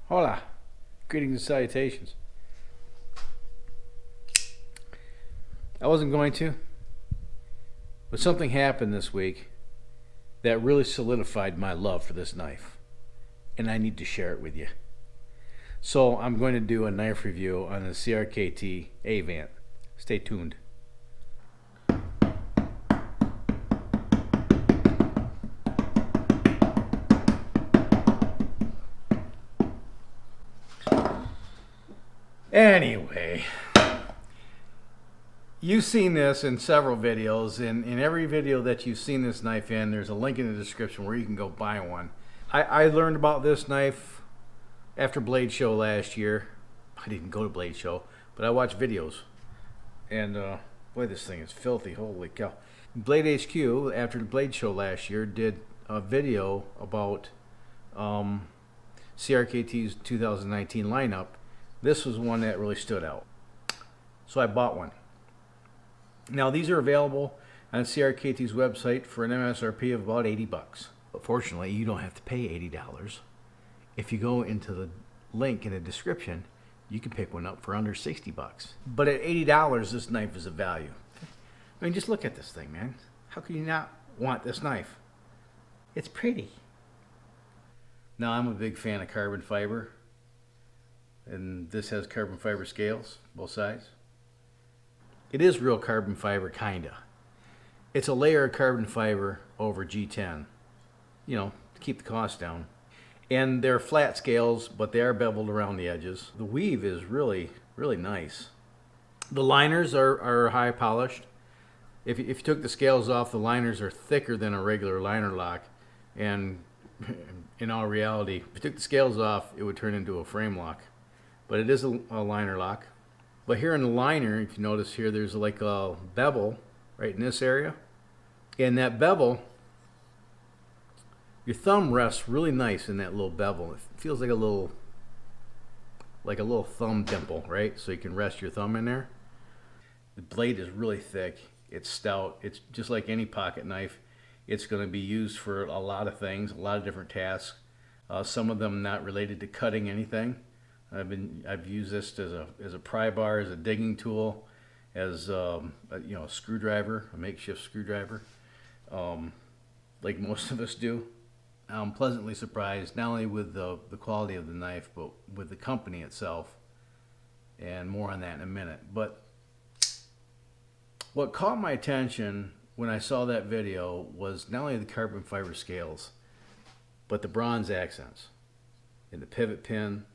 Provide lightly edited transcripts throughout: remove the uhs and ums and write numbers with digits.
Hola, greetings and salutations. I wasn't going to, but something happened this week that really solidified my love for this knife, and I need to share it with you. So I'm going to do a knife review on the CRKT Avant. Stay tuned. Anyway, you've seen this in several videos. In every video that you've seen this knife in, there's a link in the description where you can go buy one. I learned about this knife after Blade Show last year. I didn't go to Blade Show, but I watched videos. And boy, this thing is filthy. Holy cow. Blade HQ, after the Blade Show last year, did a video about CRKT's 2019 lineup. This was one that really stood out. So I bought one. Now these are available on CRKT's website for an MSRP of about 80 bucks. But fortunately, you don't have to pay $80. If you go into the link in the description, you can pick one up for under 60 bucks. But at $80, this knife is a value. I mean, just look at this thing, man. How can you not want this knife? It's pretty. Now, I'm a big fan of carbon fiber. And this has carbon fiber scales, both sides. It is real carbon fiber, kinda. It's a layer of carbon fiber over G10, you know, to keep the cost down. And they're flat scales, but they are beveled around the edges. The weave is really, really nice. The liners are high polished. If you took the scales off, the liners are thicker than a regular liner lock. And in all reality, if you took the scales off, it would turn into a frame lock. But it is a liner lock. But here in the liner, if you notice here, there's like a bevel right in this area. And that bevel, your thumb rests really nice in that little bevel. It feels like a little thumb dimple, right? So you can rest your thumb in there. The blade is really thick. It's stout. It's just like any pocket knife. It's going to be used for a lot of things, a lot of different tasks. Some of them not related to cutting anything. I've used this as a pry bar, as a digging tool, as a screwdriver, a makeshift screwdriver, like most of us do. I'm pleasantly surprised not only with the quality of the knife, but with the company itself, and more on that in a minute. But what caught my attention when I saw that video was not only the carbon fiber scales, but the bronze accents in the pivot pin,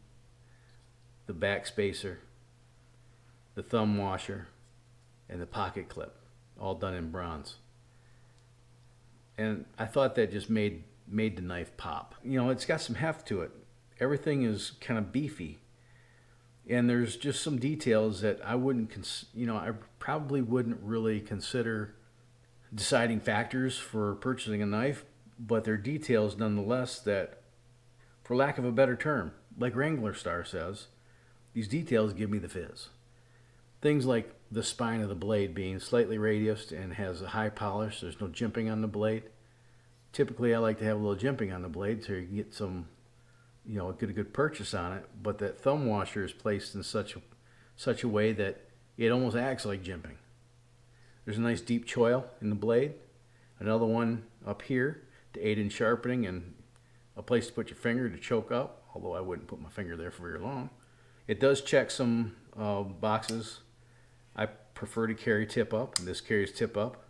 the back spacer, the thumb washer, and the pocket clip, all done in bronze. And I thought that just made the knife pop. You know, it's got some heft to it. Everything is kind of beefy. And there's just some details that I I probably wouldn't really consider deciding factors for purchasing a knife, but they're details nonetheless that, for lack of a better term, like Wrangler Star says, these details give me the fizz. Things like the spine of the blade being slightly radiused and has a high polish. There's no jimping on the blade. Typically, I like to have a little jimping on the blade so you can get some, get a good purchase on it. But that thumb washer is placed in such a way that it almost acts like jimping. There's a nice deep choil in the blade. Another one up here to aid in sharpening and a place to put your finger to choke up, although I wouldn't put my finger there for very long. It does check some boxes. I prefer to carry tip up, and this carries tip up.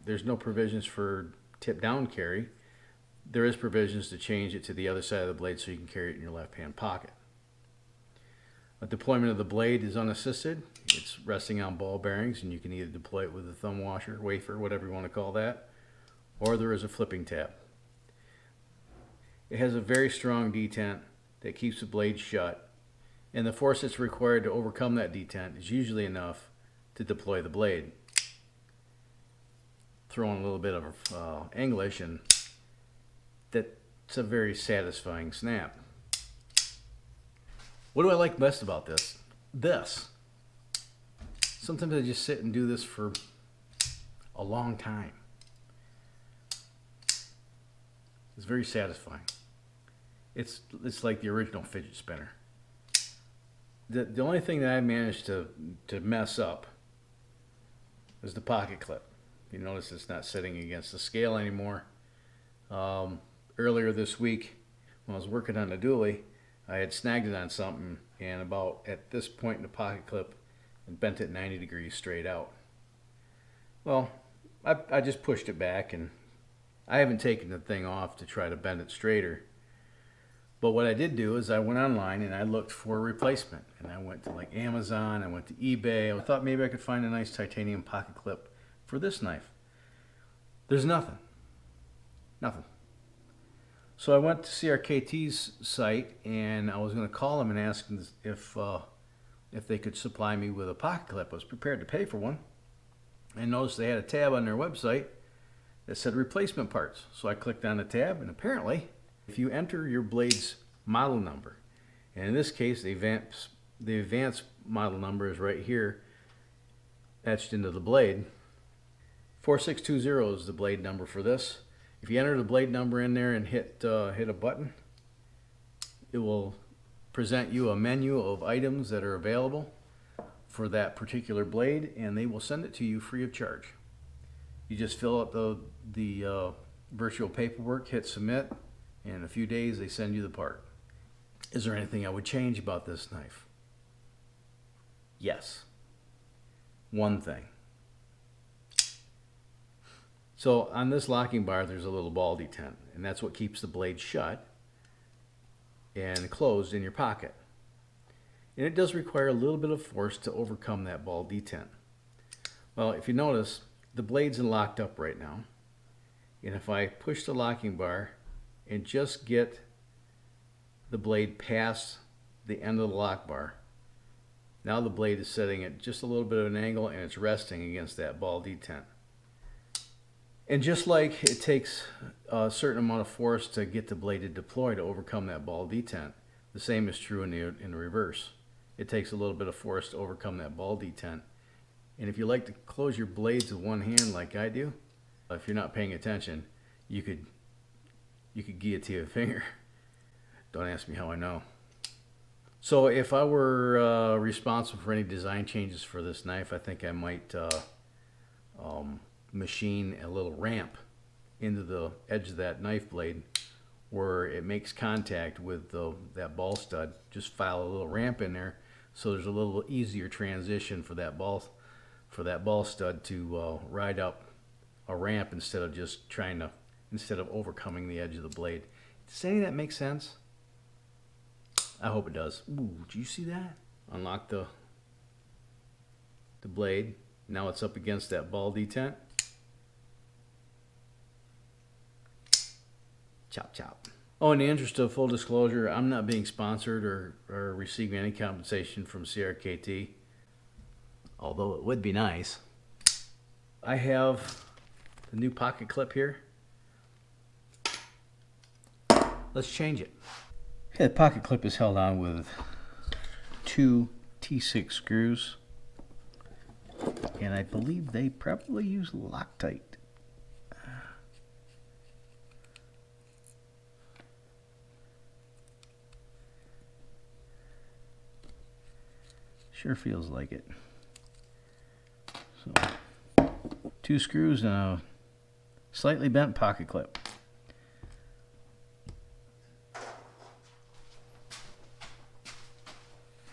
There's no provisions for tip down carry. There is provisions to change it to the other side of the blade so you can carry it in your left hand pocket. A deployment of the blade is unassisted. It's resting on ball bearings, and you can either deploy it with a thumb washer, wafer, whatever you want to call that, or there is a flipping tab. It has a very strong detent that keeps the blade shut, and the force that's required to overcome that detent is usually enough to deploy the blade. Throw in a little bit of English, and that's a very satisfying snap. What do I like best about this? Sometimes I just sit and do this for a long time. It's very satisfying. It's like the original fidget spinner. The only thing that I managed to mess up is the pocket clip. You notice it's not sitting against the scale anymore. Earlier this week, when I was working on the dually, I had snagged it on something, and about at this point in the pocket clip, and bent it 90 degrees straight out. Well, I just pushed it back, and I haven't taken the thing off to try to bend it straighter. But what I did do is I went online and I looked for a replacement. And I went to like Amazon, I went to eBay. I thought maybe I could find a nice titanium pocket clip for this knife. There's nothing. Nothing. So I went to CRKT's site and I was going to call them and ask them if they could supply me with a pocket clip. I was prepared to pay for one. And noticed they had a tab on their website that said replacement parts. So I clicked on the tab, and apparently if you enter your blade's model number, and in this case the advanced model number is right here etched into the blade. 4620 is the blade number for this. If you enter the blade number in there and hit a button, it will present you a menu of items that are available for that particular blade, and they will send it to you free of charge. You just fill out the virtual paperwork, hit submit, and in a few days they send you the part. Is there anything I would change about this knife? Yes. One thing. So on this locking bar there's a little ball detent, and that's what keeps the blade shut and closed in your pocket. And it does require a little bit of force to overcome that ball detent. Well, if you notice, the blade's locked up right now. And if I push the locking bar and just get the blade past the end of the lock bar, now the blade is sitting at just a little bit of an angle and it's resting against that ball detent. And just like it takes a certain amount of force to get the blade to deploy to overcome that ball detent, the same is true in the reverse. It takes a little bit of force to overcome that ball detent. And if you like to close your blades with one hand like I do, if you're not paying attention, you could guillotine a finger. Don't ask me how I know. So if I were responsible for any design changes for this knife, I think I might machine a little ramp into the edge of that knife blade where it makes contact with that ball stud. Just file a little ramp in there so there's a little easier transition for that ball stud to ride up a ramp instead of overcoming the edge of the blade. Does any of that make sense? I hope it does. Ooh, did you see that? Unlock the blade. Now it's up against that ball detent. Chop, chop. Oh, in the interest of full disclosure, I'm not being sponsored or receiving any compensation from CRKT, although it would be nice. I have the new pocket clip here. Let's change it. Okay, the pocket clip is held on with 2 T6 screws, and I believe they probably use Loctite. Sure feels like it. So, 2 screws and a slightly bent pocket clip.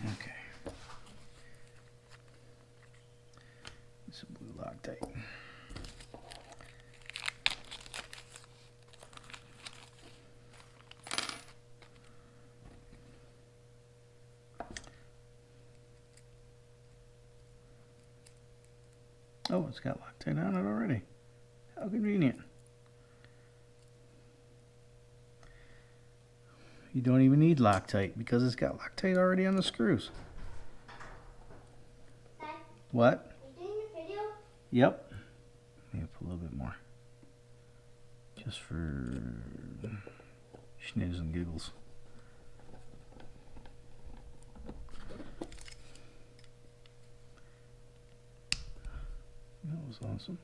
Okay. Some blue Loctite. Oh, it's got Loctite on it already. How convenient. You don't even need Loctite because it's got Loctite already on the screws. Dad, What? are you doing a video? Yep. Maybe put a little bit more. Just for schniz and giggles. That was awesome.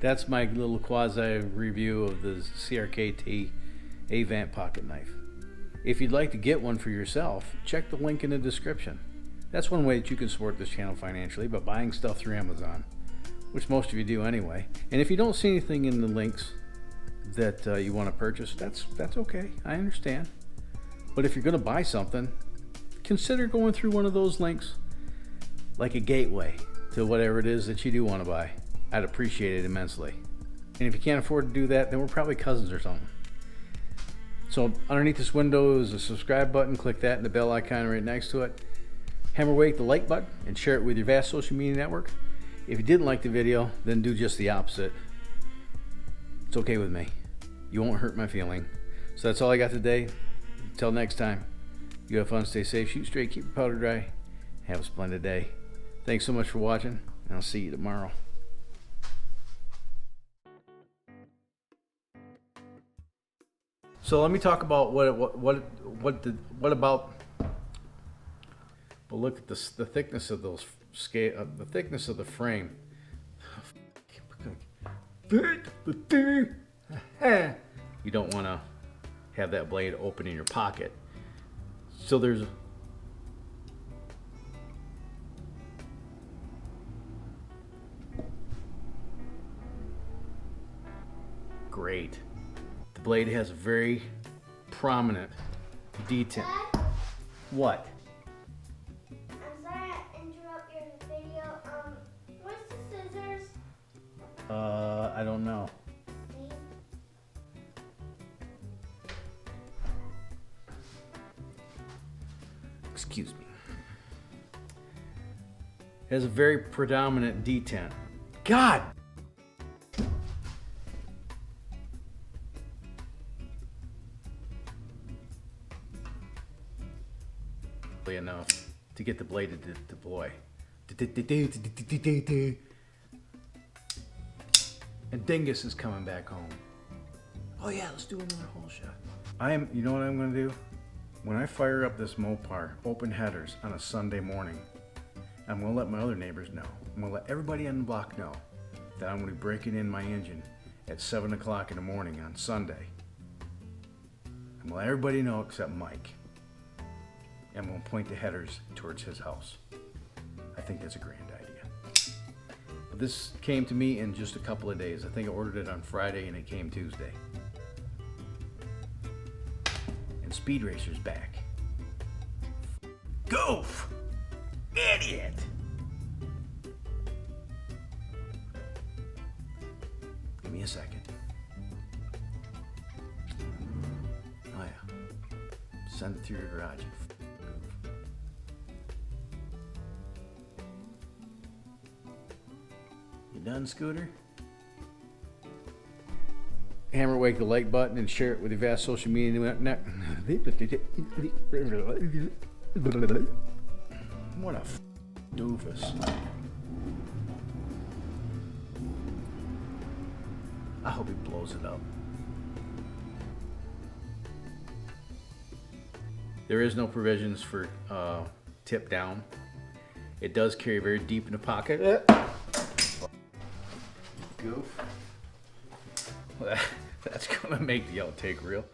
That's my little quasi review of the CRKT Avant pocket knife. If you'd like to get one for yourself, check the link in the description. That's one way that you can support this channel financially, by buying stuff through Amazon, which most of you do anyway. And if you don't see anything in the links that you want to purchase, that's okay. I understand. But if you're going to buy something, consider going through one of those links, like a gateway to whatever it is that you do want to buy. I'd appreciate it immensely. And if you can't afford to do that, then we're probably cousins or something. So underneath this window is a subscribe button. Click that and the bell icon right next to it. Hammer away the like button and share it with your vast social media network. If you didn't like the video, then do just the opposite. It's okay with me. You won't hurt my feeling. So that's all I got today. Until next time, you have fun, stay safe, shoot straight, keep your powder dry. Have a splendid day. Thanks so much for watching, and I'll see you tomorrow. So let me talk about what about. Well, look at this, the thickness of those scale, the thickness of the frame. You don't want to have that blade open in your pocket. So there's great. The blade has a very prominent detent. What? I'm sorry I interrupt your video. Where's the scissors? I don't know. Excuse me. It has a very predominant detent. God! Enough to get the blade to deploy. And Dingus is coming back home. Oh yeah, let's do another hole shot. You know what I'm gonna do? When I fire up this Mopar open headers on a Sunday morning, I'm gonna let my other neighbors know. I'm gonna let everybody on the block know that I'm gonna be breaking in my engine at 7 o'clock in the morning on Sunday. I'm gonna let everybody know except Mike. And we'll point the headers towards his house. I think that's a grand idea. But this came to me in just a couple of days. I think I ordered it on Friday and it came Tuesday. And Speed Racer's back. Goof! Idiot! Give me a second. Oh yeah. Send it through your garage. You done, Scooter? Hammer away the like button and share it with your vast social media network. What a doofus. I hope he blows it up. There is no provisions for tip down. It does carry very deep in the pocket. Goof. That's gonna make the outtake real.